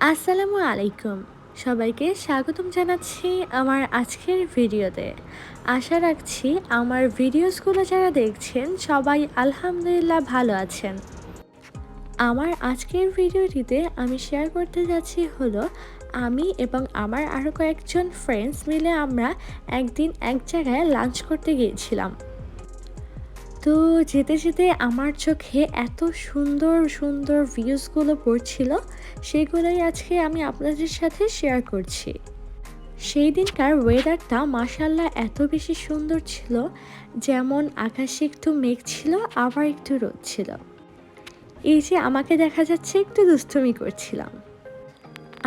আসসালামু আলাইকুম। সবাইকে স্বাগতম জানাচ্ছি আমার আজকের ভিডিওতে। আশা রাখছি আমার ভিডিওসগুলো যারা দেখছেন সবাই আলহামদুলিল্লাহ ভালো আছেন। আমার আজকের ভিডিওটিতে আমি শেয়ার করতে যাচ্ছি হলো আমি এবং আমার আরও কয়েকজন ফ্রেন্ডস মিলে আমরা একদিন এক জায়গায় লাঞ্চ করতে গিয়েছিলাম। তো যেতে যেতে আমার চোখে এত সুন্দর সুন্দর ভিউজগুলো পড়ছিল, সেগুলোই আজকে আমি আপনাদের সাথে শেয়ার করছি। সেই দিনকার ওয়েদারটা মাশাল্লাহ এত বেশি সুন্দর ছিল, যেমন আকাশে একটু মেঘ ছিল আবার একটু রোদ ছিল। এই যে আমাকে দেখা যাচ্ছে একটু দুষ্টুমি করছিলাম,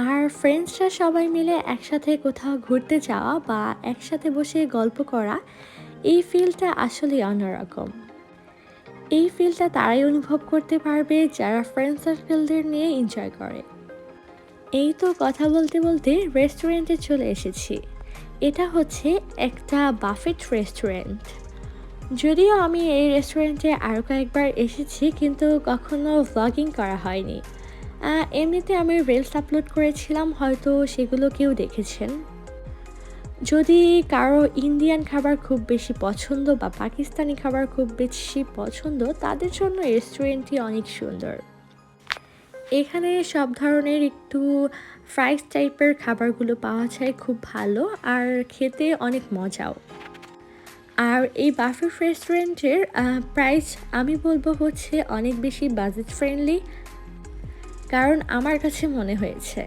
আর ফ্রেন্ডসরা সবাই মিলে একসাথে কোথাও ঘুরতে যাওয়া বা একসাথে বসে গল্প করা, এই ফিলটা আসলে অন্যরকম। এই ফিলটা তারাই অনুভব করতে পারবে যারা ফ্রেন্ড সার্কেলদের নিয়ে এনজয় করে। এই তো কথা বলতে বলতে রেস্টুরেন্টে চলে এসেছি। এটা হচ্ছে একটা বাফেট রেস্টুরেন্ট। যদিও আমি এই রেস্টুরেন্টে আরও কয়েকবার এসেছি, কিন্তু কখনো ভ্লগিং করা হয়নি। এমনিতে আমি রিলস আপলোড করেছিলাম, হয়তো সেগুলো কেউ দেখেছেন। যদি কারো ইন্ডিয়ান খাবার খুব বেশি পছন্দ বা পাকিস্তানি খাবার খুব বেশি পছন্দ, তাদের জন্য রেস্টুরেন্টটি অনেক সুন্দর। এখানে সব ধরনের একটু ফ্রাইস টাইপের খাবারগুলো পাওয়া যায়, খুব ভালো আর খেতে অনেক মজাও। আর এই বাফেট রেস্টুরেন্টের প্রাইস আমি বলবো হচ্ছে অনেক বেশি বাজেট ফ্রেন্ডলি, কারণ আমার কাছে মনে হয়েছে।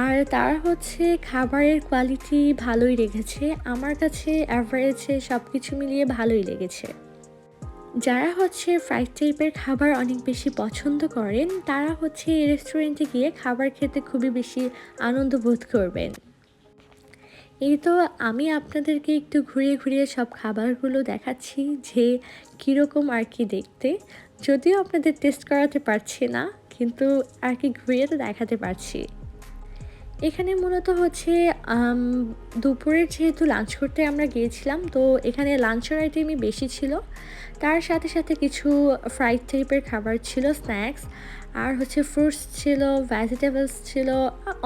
আর তারা হচ্ছে খাবারের কোয়ালিটি ভালোই রেখেছে, আমার কাছে অ্যাভারেজে সব কিছু মিলিয়ে ভালোই লেগেছে। যারা হচ্ছে ফ্রাইড টাইপের খাবার অনেক বেশি পছন্দ করেন, তারা হচ্ছে এই রেস্টুরেন্টে গিয়ে খাবার খেতে খুবই বেশি আনন্দ বোধ করবেন। এই তো আমি আপনাদেরকে একটু ঘুরিয়ে ঘুরিয়ে সব খাবারগুলো দেখাচ্ছি যে কীরকম আর কি দেখতে। যদিও আপনাদের টেস্ট করাতে পারছি না, কিন্তু আর কি ঘুরিয়ে তো দেখাতে পারছি। এখানে মূলত হচ্ছে দুপুরের যেহেতু লাঞ্চ করতে আমরা গিয়েছিলাম, তো এখানে লাঞ্চের আইটেমই বেশি ছিল। তার সাথে সাথে কিছু ফ্রাইড টাইপের খাবার ছিল, স্ন্যাক্স, আর হচ্ছে ফ্রুটস ছিল, ভেজিটেবলস ছিল,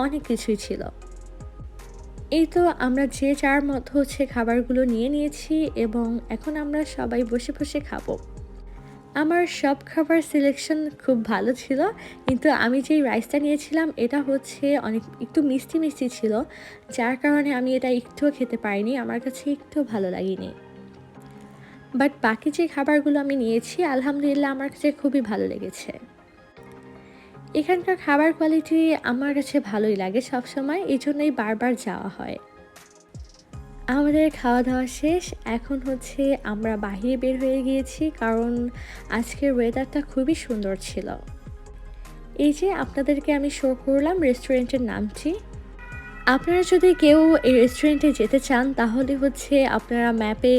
অনেক কিছুই ছিল। এই তো আমরা যে যার মতো হচ্ছে খাবারগুলো নিয়ে নিয়েছি এবং এখন আমরা সবাই বসে বসে খাবো। আমার সব খাবার সিলেকশন খুব ভালো ছিল, কিন্তু আমি যেই রাইসটা নিয়েছিলাম এটা হচ্ছে অনেক একটু মিষ্টি মিষ্টি ছিল, যার কারণে আমি এটা একটুও খেতে পারিনি, আমার কাছে একটু ভালো লাগেনি। বাট বাকি যে খাবারগুলো আমি নিয়েছি আলহামদুলিল্লাহ আমার কাছে খুবই ভালো লেগেছে। এখানকার খাবার কোয়ালিটি আমার কাছে ভালোই লাগে সবসময়, এই জন্যই বারবার যাওয়া হয়। আমাদের খাওয়া দাওয়া শেষ, এখন হচ্ছে আমরা বাহিরে বের হয়ে গিয়েছি, কারণ আজকের ওয়েদারটা খুবই সুন্দর ছিল। এই যে আপনাদেরকে আমি শো করলাম রেস্টুরেন্টের নামটি। আপনারা যদি কেউ এই রেস্টুরেন্টে যেতে চান, তাহলে হচ্ছে আপনারা ম্যাপে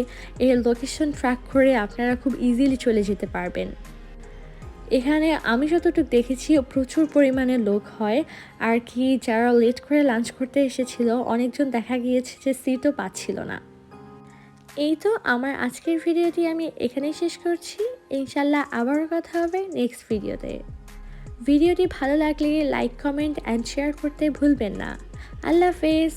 এর লোকেশন ট্র্যাক করে আপনারা খুব ইজিলি চলে যেতে পারবেন। এখানে আমি যতটুকু দেখেছি প্রচুর পরিমাণে লোক হয় আর কি, যারা লেট করে লাঞ্চ করতে এসেছিল অনেকজন দেখা গিয়েছে যে সিটও পাচ্ছিল না। এই তো আমার আজকের ভিডিওটি আমি এখানেই শেষ করছি। ইনশাল্লাহ আবারও কথা হবে নেক্সট ভিডিওতে। ভিডিওটি ভালো লাগলে লাইক, কমেন্ট অ্যান্ড শেয়ার করতে ভুলবেন না। আল্লাহ হাফেজ।